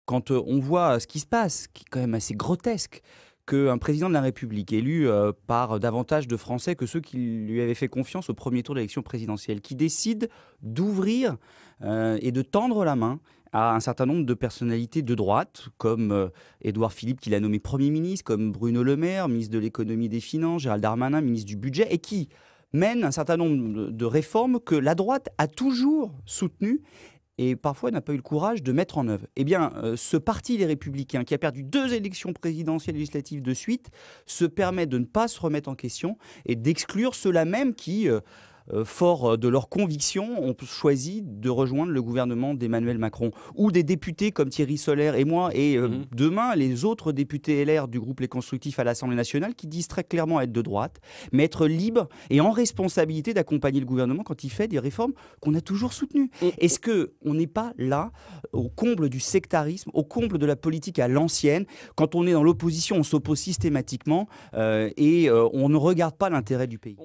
quand on voit ce qui se passe, qui est quand même assez grotesque, qu'un président de la République élu par davantage de Français que ceux qui lui avaient fait confiance au premier tour de l'élection présidentielle, qui décide d'ouvrir et de tendre la main à un certain nombre de personnalités de droite, comme Édouard Philippe, qui l'a nommé Premier ministre, comme Bruno Le Maire, ministre de l'économie et des finances, Gérald Darmanin, ministre du budget, et qui mène un certain nombre de réformes que la droite a toujours soutenues et parfois n'a pas eu le courage de mettre en œuvre. Eh bien, ce parti, les Républicains, qui a perdu 2 élections présidentielles et législatives de suite, se permet de ne pas se remettre en question et d'exclure ceux-là même qui, forts de leurs convictions, ont choisi de rejoindre le gouvernement d'Emmanuel Macron. Ou des députés comme Thierry Solère et moi, et demain, les autres députés LR du groupe Les Constructifs à l'Assemblée nationale, qui disent très clairement être de droite, mais être libres et en responsabilité d'accompagner le gouvernement quand il fait des réformes qu'on a toujours soutenues. Est-ce qu'on n'est pas là, au comble du sectarisme, au comble de la politique à l'ancienne? Quand on est dans l'opposition, on s'oppose systématiquement et on ne regarde pas l'intérêt du pays.